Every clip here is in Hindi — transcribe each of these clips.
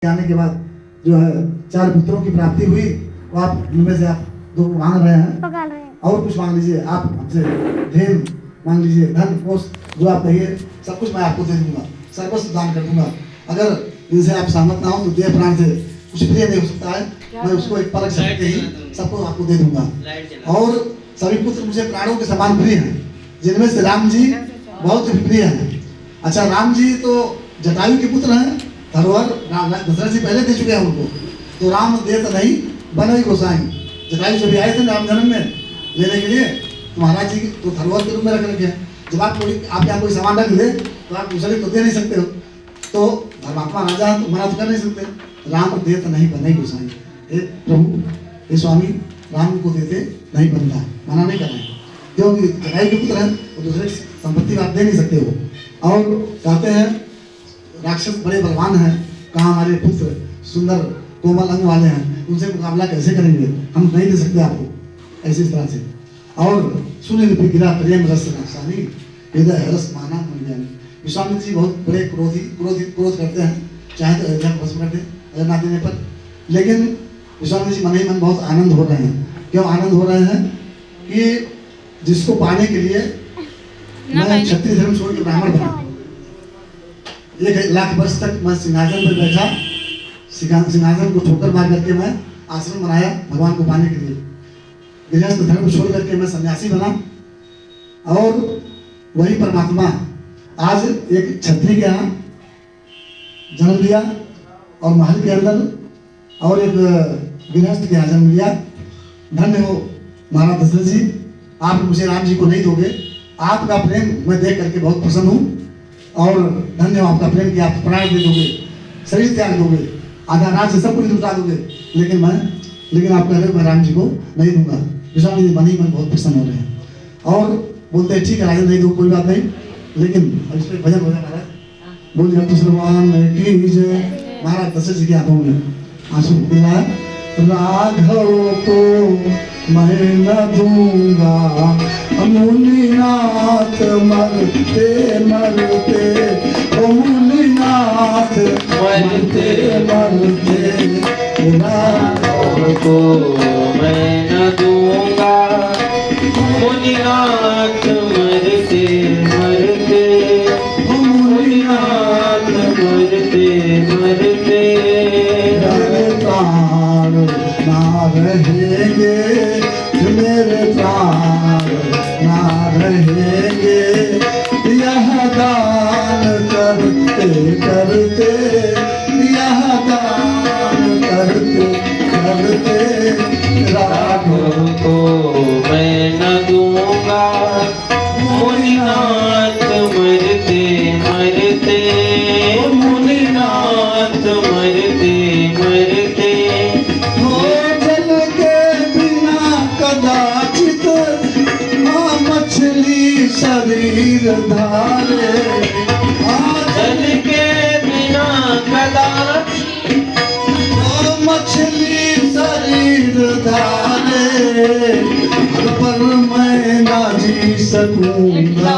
आने के बाद जो है 4 पुत्रों की प्राप्ति हुई, वो आप उनमें से आप 2 मांग रहे हैं और कुछ मांग लीजिए। आप हमसे धन मांग लीजिए, धन कोष जो आप कहिए सब कुछ मैं आपको दे दूंगा, सर्वस्व दान कर दूंगा। अगर इनसे आप सहमत ना हो तो देह प्राण से कुछ प्रिय नहीं हो सकता है, मैं उसको एक परख सकते ही सबको आपको दे दूंगा। और सभी पुत्र मुझे प्राणों के समान प्रिय हैं, जिनमें से राम जी बहुत प्रिय हैं। अच्छा, राम जी तो जटायु के पुत्र हैं, धरोहर दशरथ जी पहले दे चुके हैं उनको, तो राम देत नहीं बनई गोसाई। जटायु जब आए थे राम जन्म में लेने के लिए, तो महाराज जी तो धरोहर के रूप में रख रखे हैं। जब आप यहाँ कोई सामान रख ले तो आप दूसरे को दे नहीं सकते हो, तो धर्मात्मा राजा तो मना तो कर नहीं सकते। राम देत नहीं बनई गोसाई, हे प्रभु हे स्वामी, राम को देते नहीं बनता, मना नहीं करना है, क्योंकि जटायु के पुत्र हैं तो दूसरे संपत्ति आप दे नहीं सकते हो। और कहते हैं राक्षस बड़े बलवान हैं, कहाँ हमारे पुत्र सुंदर कोमल अंग वाले हैं, उनसे मुकाबला कैसे करेंगे, हम नहीं दे सकते आपको ऐसी तरह से। और सुन गिरा प्रेम रस रसानी, हृदय रस माना मन ज्ञानी। विश्वामित्र जी बहुत बड़े क्रोध करते हैं, चाहे तो अयोध्या को भस्म कर दें अगर ना देने पर, लेकिन विश्वामित्र जी मन ही मन बहुत आनंद हो रहे हैं। क्यों आनंद हो रहे हैं कि जिसको पाने के लिए मैं क्षत्रिय धर्म छोड़ के ब्राह्मण बना, 1 लाख वर्ष तक मैं सिंहासन पर बैठा, सिंहासन को ठोकर मार करके मैं आश्रम बनाया भगवान को पाने के लिए। गृहस्थ धर्म छोड़ करके मैं सन्यासी बना, और वही परमात्मा आज एक क्षत्रिय के यहाँ जन्म लिया और महल के अंदर, और एक गृहस्थ के यहाँ जन्म लिया। धन्य हो महाराज दशरथ जी, आप मुझे राम जी को नहीं दोगे, आपका प्रेम मैं देख करके बहुत प्रसन्न हूँ, और धन्य हो आपका प्रेम कि आप प्राण दे दोगे, शरीर त्याग दोगे, आधा राज्य सब कुछ लुटा दोगे, लेकिन आप कह रहे हो मैं राम जी को नहीं दूंगा। विश्वामित्र जी बनी मन बहुत प्रसन्न हो रहे हैं और बोलते हैं ठीक है राजा नहीं दो, कोई बात नहीं, लेकिन इस पर भजन हो जाए महाराज। बोलिए भगवान की जय। महाराज दशरथ जी की आंखों में आंसू गिरा है। राघव को मैं न दूंगा, मुनिनाथ मरते मरते, ओ मुनिनाथ मरते मरते, राघव को मैं न दूंगा, मुनिनाथ मरते मरते, मुनिनाथ मरते मरते, प्राण ना रहेंगे, मेरे प्राण ना रहेंगे, यह दान करते करते, यह दान करते करते, राघव को मैं न दूंगा, मुनिनाथ मरते मरते, मुनिनाथ मरते मरते, हो जल के बिना कदाचित मछली शरीर धारे, जल के बिना कदाचित मछली शरीर धारे, पर मैं ना जी सकूंगा,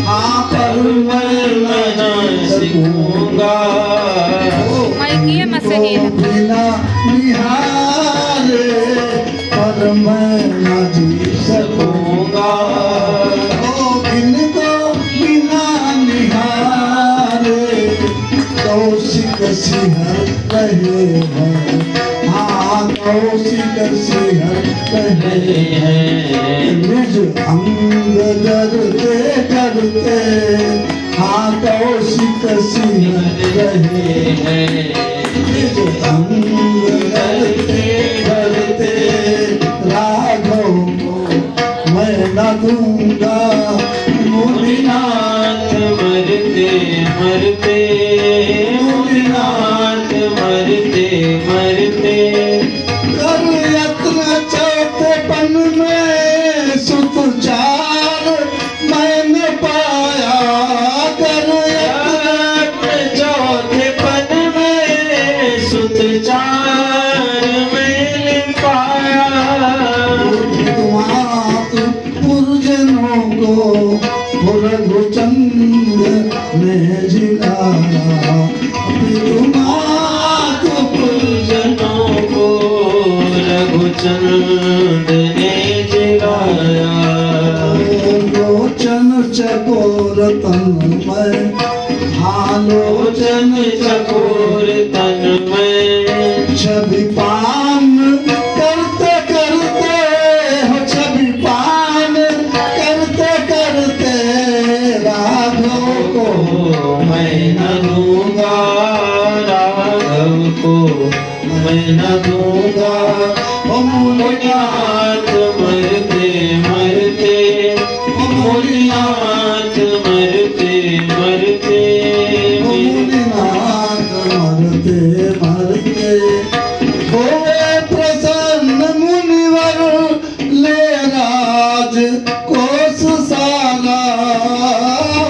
हाँ पर मैं ना जी सकूंगा, बिना निहारे, पर मैं ना जी सकूंगा, इनको बिना निहारे, कौशिक सिंहर रहे हैं, हाँ कौशिक सिंहर रहे हैं, निज अंग डरते डरते, हाँ कौशिक सिंहर रहे हैं, निज अंग डरते डरते, राघव को मैं न दूंगा, मुनिनाथ मरते मरते, मुनिनाथ मरते मरते, कर यत्न चौथेपन में सुत 4 मैंने पाया, कर यत्न चौथेपन में सुत 4 मैंने पाया, मात पुरजनों को रघुचंद्र ने जिलाया, तुम्हारा चंद ने जगाया। लोचन चकोर तन में लोचन चकोर तन में छवि पान करते करते हो, छवि पान करते करते राघव को मैं न दूंगा, राघव को मैं न दूंगा। मुनिनाथ मरते मरते, मुनिनाथ मरते मरते, मुनिनाथ मरते मरते होए प्रसन्न मुनिवर ले राज कोस सारा।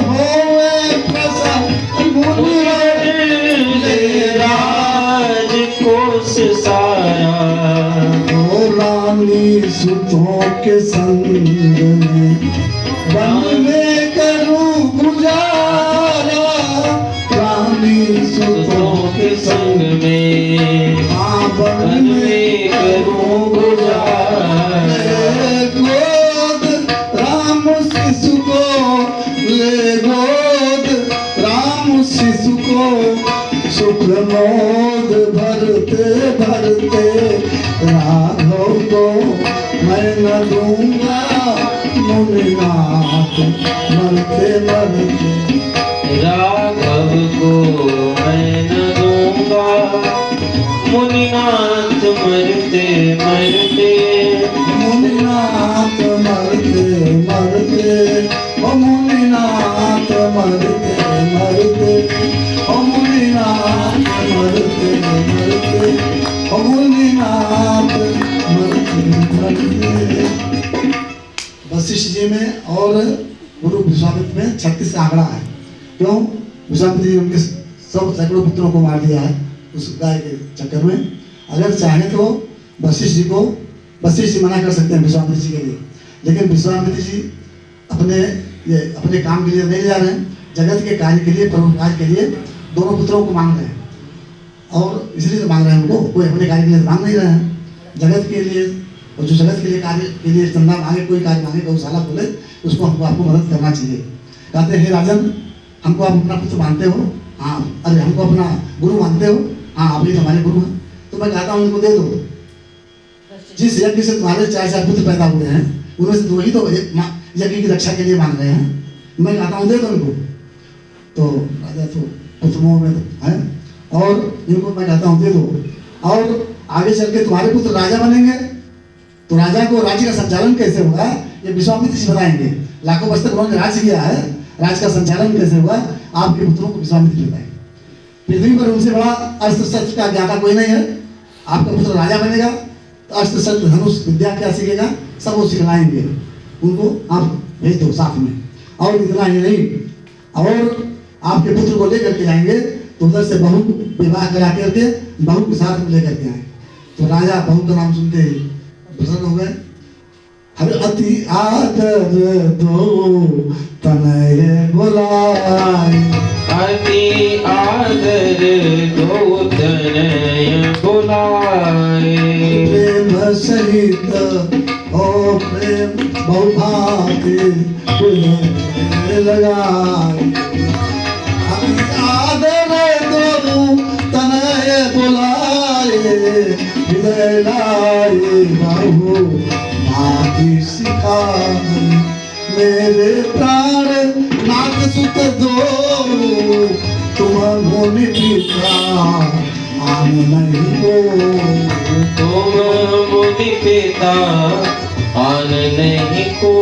होए प्रसन्न मुनिवर ले राज कोस सारा। हो रानी सुतों के संग में वन में करूं गुजारा। रानी सुतों के संग में वन में करूं गुजारा। ले गोद राम शिशु को, ले गोद राम शिशु को सुख मोद भरते भरते राघव को मैं न दूंगा। मुनिनाथ मरते मरते राघव को मैं न दूंगा। मुनिनाथ मरते मरते, मुनिनाथ मरते मरते ओ मुनिनाथ मरते मरते ओ मुनिनाथ मरते मरते ओ मुनिनाथ मरते मरते। वशिष्ठ जी में और गुरु विश्वामित्र में 36 का आंकड़ा है। क्यों? विश्वामित्र जी उनके सब सैकड़ों पुत्रों को मार दिया है उस गाय के चक्कर में। अगर चाहे तो वशिष्ठ जी मना कर सकते हैं विश्वामित्र जी के लिए, लेकिन विश्वामित्र जी अपने काम के लिए नहीं जा रहे हैं, जगत के कार्य के लिए, परोपकार के लिए दोनों पुत्रों को मांग रहे हैं। और इसलिए तो मांग रहे हैं उनको, कोई अपने कार्य के लिए मांग नहीं रहे हैं, जगत के लिए। और जो जगत के लिए कार्य के लिए चंदा मांगे, कोई कार्य मांगे, गौशाला खोले, उसको आपको मदद करना चाहिए। कहते हैं हे राजन, हमको आप अपना पुत्र मानते हो? हाँ। अरे हमको अपना गुरु मानते हो? हाँ, आप ही हमारे गुरु हैं। तो मैं कहता हूँ इनको दे दो। जिस यज्ञ से तुम्हारे 4 पुत्र पैदा हुए हैं, उनमें से 2 ही तो यज्ञ की रक्षा के लिए मांग रहे हैं। मैं कहता हूँ दे दो इनको। तो राजा तो पुत्रों में है, और इनको मैं कहता हूँ दे दो। और आगे चल के तुम्हारे पुत्र राजा बनेंगे, तो राजा को राज्य का संचालन कैसे होगा ये विश्वामित्र जी बताएंगे। लाखों वर्ष तक उन्होंने राज्य किया है, राज्य का संचालन कैसे होगा आपके पुत्रों को विश्वामित्र जी बताएंगे। पृथ्वी पर उनसे बड़ा अस्त्र शस्त्र का ज्ञाता कोई नहीं है। आपका पुत्र राजा बनेगा तो अस्त्र शस्त्र धनुष विद्या क्या सीखेगा, सब वो सिखलाएंगे उनको। आप भेज दो साथ में। और इतना ही नहीं, और आपके पुत्र को लेकर के जाएंगे तो उधर से बहू विवाह करा करके बहू के साथ में लेकर के आए। तो राजा बहू का नाम सुनते ही प्रसन्न हो गए। हमें अति आदर दो तनय बुलाए, अति आदर दो तनय बुलाए। प्रेम सहित ओ प्रेम बहुभाति लगाए। अति आदर दो तनय बुलाए, हृदय लाए बहु भाति सिखाए। मेरे प्राण नाथ सुत दो, तुम मुनि पिता आन नहीं को। तुम मुनि पिता आन नहीं को।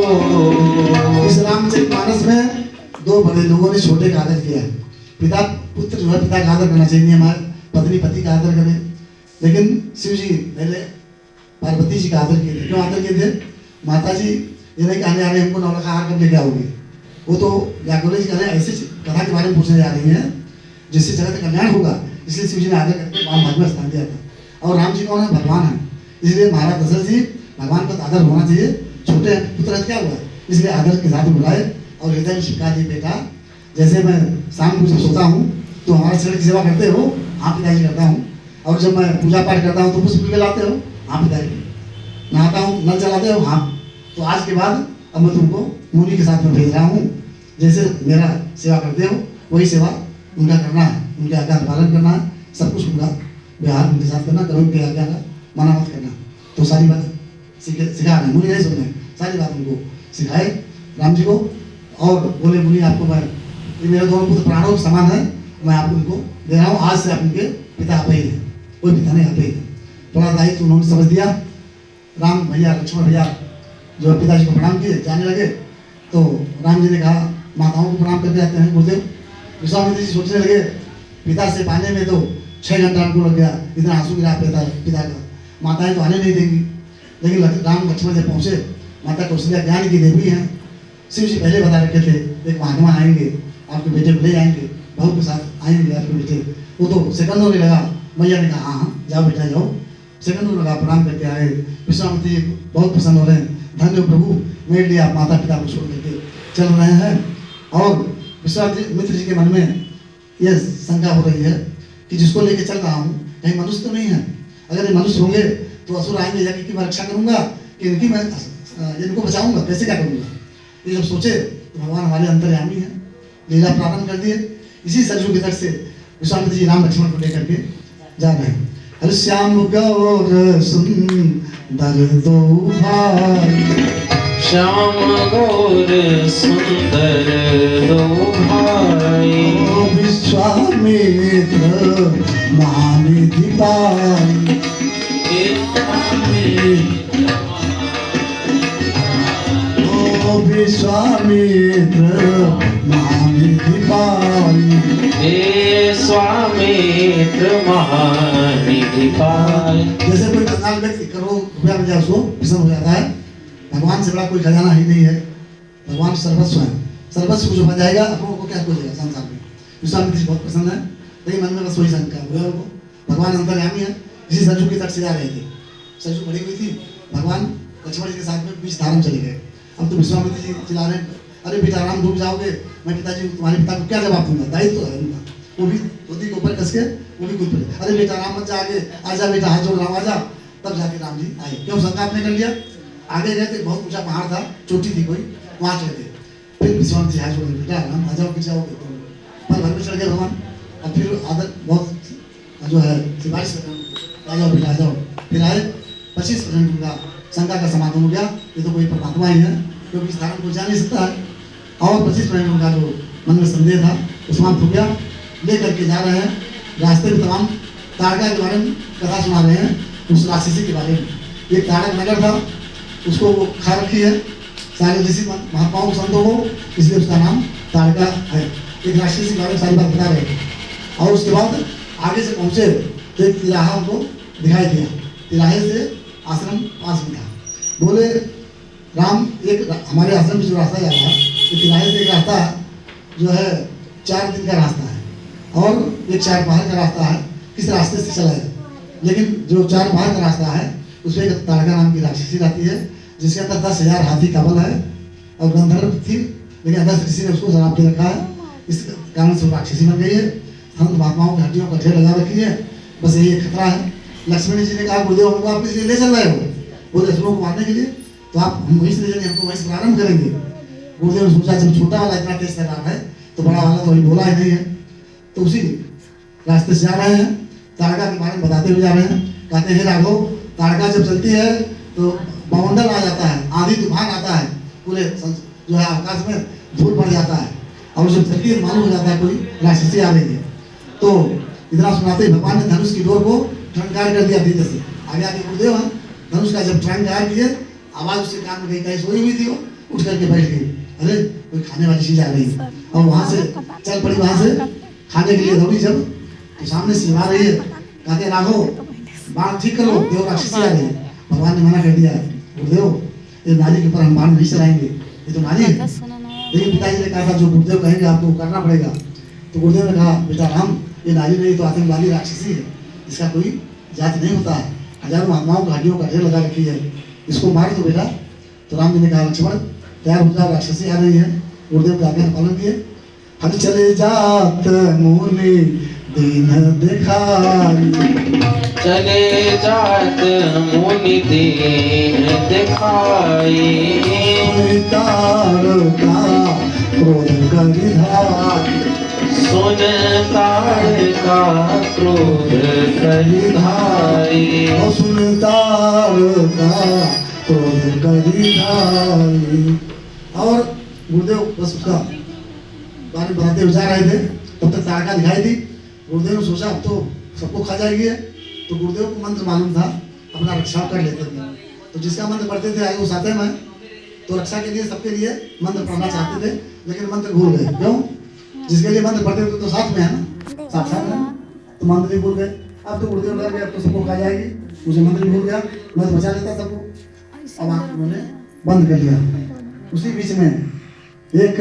इस रामचरितमानस में 2 बड़े लोगों ने छोटे का आदर किया है। पिता पुत्र जो है पिता का आदर करना चाहिए, हमारे पत्नी पति का आदर करे। लेकिन शिव जी पहले पार्वती जी का आदर किए थे। क्यों आदर किए थे? माता जी ये नहीं आने आने हमको नौलखा हार कब लेके आओगे, वो तो व्याकुल जी कह ऐसी कथा के बारे में पूछने जा रही है जिससे जगत का कल्याण होगा। इसलिए शिव जी ने आदर करके भगवान में स्थान दिया था। और राम जी कौन है? भगवान है। इसलिए महाराज दशरथ जी भगवान का आदर होना चाहिए। छोटे पुत्र क्या हुआ, इसलिए आदर के साथ बुलाए और हृदय में शिक्षा दिए, बेटा जैसे मैं शाम को जब सोता हूँ तो हमारे शरीर की सेवा करते हो, हाँ पिताजी करता हूँ। और जब मैं पूजा पाठ करता हूँ तो पुष्प भी लाते हो, हाँ पिताजी। नहाता हूँ, नल चलाते हो, हाँ। तो आज के बाद अब मैं तुमको मुनि के साथ में भेज रहा हूँ, जैसे मेरा सेवा करते हो वही सेवा उनका करना है, उनके आज्ञा का पालन करना है, सब कुछ उनका व्यवहार उनके साथ करना, कभी उनके आज्ञा का मना मत करना। तो सारी बात सिखा रहे मुनि, नहीं सुनने, सारी बात उनको सिखाए राम जी को। और बोले मुनि आपको मैं, ये मेरे दोनों पुत्र प्राणों के समान है, मैं आपको उनको दे रहा हूँ, आज से आप उनके पिता आप ही हैं, कोई पिता नहीं आप ही हैं। थोड़ा दायित्व उन्होंने समझ दिया। राम भैया लक्ष्मण भैया जो पिताजी को प्रणाम किए, जाने लगे, तो राम जी ने कहा माताओं को प्रणाम करके आते हैं गुरुदेव। विश्वामित्र जी सोचने लगे पिता से पाने में तो 6 घंटा उनको लग गया, इतना आंसू गिरा पिता का, माताएं तो आने नहीं देंगी। लेकिन राम लक्ष्मण जब पहुँचे, माता कौशल्या ज्ञान की देवी हैं, शिव जी पहले बता रखे थे एक महात्मा आएंगे, आपके बेटे को ले जाएंगे, बहू के साथ आएंगे आपके बेटे। वो तो सेकंडों में लगा, मैया ने कहा हाँ हाँ जाओ बेटा जाओ, सेकंडों में लगा, प्रणाम करके आए। विश्वामित्र जी बहुत प्रसन्न हो रहे हैं, धन्य प्रभु मेरे लिए आप माता पिता को छोड़ करके चल रहे हैं। और विश्वामित्र जी के मन में यह शंका हो रही है कि जिसको लेके चल रहा हूँ कहीं मनुष्य तो नहीं है, अगर ये मनुष्य होंगे तो असुर आएंगे, या कि मैं रक्षा करूंगा कि इनकी मैं इनको बचाऊंगा, कैसे क्या करूंगा। ये जब सोचे तो भगवान हमारे अंतर्यामी है, लीला प्रारंभ कर दिए। इसी सरजू के तट से विश्वामित्र जी राम लक्ष्मण को लेकर के जा रहे हैं। हर श्याम गौर सुंदर दो भाई, श्याम गौर सुंदर दो भाई, विश्वामित्र महानिधि पाई, विश्वामित्र महानिधि पाई, हे स्वामित्र महानिधि पाई। जैसे कोई कंगाल व्यक्ति करोड़ों रुपया मिल जाए उसको प्रसन्न हो जाता है, भगवान से बड़ा कोई खजाना ही नहीं है, भगवान सर्वस्व है, सर्वस्व जो बन जाएगा अपनों को क्या खोजेगा संसार में। विश्वामित्र जी बहुत प्रसन्न है, लेकिन मन में बस वही शंका हुआ उनको, भगवान अंतर्यामी है। इसी सरजू की तट से जा रहे थे, सरजू बड़ी हुई थी, भगवान लक्ष्मण जी के साथ में बीच धारण चले गए। अब तो विश्वामित्र जी चिल्ला रहे हैं, अरे बेटा राम डूब जाओगे, मैं पिताजी तुम्हारे पिता को क्या जवाब दूंगा, दायित्व है उनका। वो भी धोती के ऊपर कस के वो भी कूद पड़े, अरे बेटा राम मत जा आगे, आजा बेटा हाथ जोड़ राम आजा। तब जाके राम जी आए, क्यों शंका आपने कर लिया। आगे गए थे, बहुत ऊंचा पहाड़ था, चोटी थी कोई, वहाँ चढ़ गए। फिर विश्वामित्र जी हाथ जोड़ बेटा राम आ जाओ, गिर जाओगे, पर घर में चढ़ गए भगवान। और फिर आदत बहुत जो है सिफारिश आ जाओ बेटा आ जाओ। फिर आए, 25% उनका शंका का समाधान हो गया, ये तो कोई परमात्मा ही है, क्योंकि इस धारण को जा नहीं सकता है। और 25% उनका जो मन में संदेह था वो समाप्त हो गया। ले करके जा रहे हैं, रास्ते में तमाम ताड़का के बारे में कथा सुना रहे हैं, उस राक्षसी के बारे में। एक ताड़क नगर था, उसको वो खा रखी है सारे ऋषि महात्माओं संतों को, इसलिए उसका नाम ताड़का है। एक राक्षसी के बारे में सारी बात बता रहे थे। और उसके बाद आगे से पहुँचे तो एक तिराहा उनको दिखाई दिया, तिराहे से आश्रम पास में था। बोले राम, एक हमारे आश्रम से जो रास्ता जा रहा है, ये तिराहे से एक रास्ता जो है 4 दिन का रास्ता है, और एक 4 पहाड़ का रास्ता है, किस रास्ते से चला है। लेकिन जो 4 पहाड़ का रास्ता है उसमें एक ताड़का नाम की राक्षसी रहती है, जिसके अंदर 10,000 हाथी का बल है, और गंधर्व थी, लेकिन अगस्त ऋषि ने उसको शराब दे रखा है, इस कारण से राक्षसी बन गई है। संत महात्माओं की हड्डियों का ढेर लगा रखी है, बस यही एक खतरा है। लक्ष्मण जी ने कहा गुरुदेव हमको आप किस लिए ले चल रहे हो, बोले असुरों को मारने के लिए, तो आप हम वहीं से ले चलेंगे, हमको वहीं से प्रारंभ करेंगे। गुरुदेव ने सोचा जब छोटा वाला इतना तेज तैयार है तो बड़ा वाला तो अभी बोला ही नहीं है, तो उसी रास्ते से जा रहे हैं। ताड़का के बारे में बताते हुए जा रहे हैं, कहते हैं राघव, ताड़का जब चलती है तो बावंडल आ जाता है, आंधी तूफान आता है, पूरे जो है आकाश में धूल पड़ जाता है, और जब चलती है मालूम हो जाता है कोई राक्षसी आ रही है। तो इतना सुनाते ही भगवान ने धनुष की डोर को टंकार कर दिया धीरे से, आगे आगे गुरुदेव है, धनुष का जब टंकार किए, आवाज उसके कान में गई, कहीं सोई हुई थी वो, उठ करके बैठ गई, अरे कोई खाने वाली चीज आ रही है, और वहां से चल पड़ी, वहां से खाने के लिए दौड़ी। जब तो सामने से आ रही है, कहते राघव बाण ठीक करो, देव राक्षसी आ रही है। भगवान ने मना कर दिया, गुरुदेव ये नारी के ऊपर हम बाण नहीं चलाएंगे, ये तो नारी है। लेकिन पिताजी ने कहा था जो गुरुदेव कहेंगे आपको करना पड़ेगा। तो गुरुदेव ने कहा बेटा राम, ये नारी नहीं तो आतंकवादी राक्षसी है, इसका कोई जात नहीं होता है, हजारों महात्माओं की हड्डियों का ढेर लगा रखी है, इसको मार दो बेटा। तो राम जी ने कहा लक्ष्मण तैयार हो जाओ, राक्षसी आ रही है। गुरुदेव के आज्ञा का पालन किए। हर चले जात मुनि दीन दिखाई। चले जात मुनि दीन दिखाई। तार का क्रोध करिधाई। सुन तार का क्रोध करिधाई। और सुन तार का क्रोध करिधाई। और गुरुदेव बस उसका बारे में बताते हुए जा रहे थे, तब तक तारका दिखाई दी। गुरुदेव ने सोचा अब तो सबको खा जाएगी है, तो गुरुदेव को मंत्र मालूम था, अपना रक्षा कर लेते थे। तो जिसका मंत्र पढ़ते थे आगे वो साथे में, तो रक्षा के लिए सबके लिए मंत्र पढ़ना चाहते थे, लेकिन मंत्र भूल गए। क्यों? जिसके लिए मंत्र पढ़ते थे तो साथ में है ना, साथ में, तो मंत्र भी भूल गए। अब तो गुरुदेव लग गया, अब तो सबको खा जाएगी, मुझे मंत्र भी भूल गया, मैं तो बचा लेता सबको। अब आँख उन्होंने बंद कर लिया। उसी बीच में एक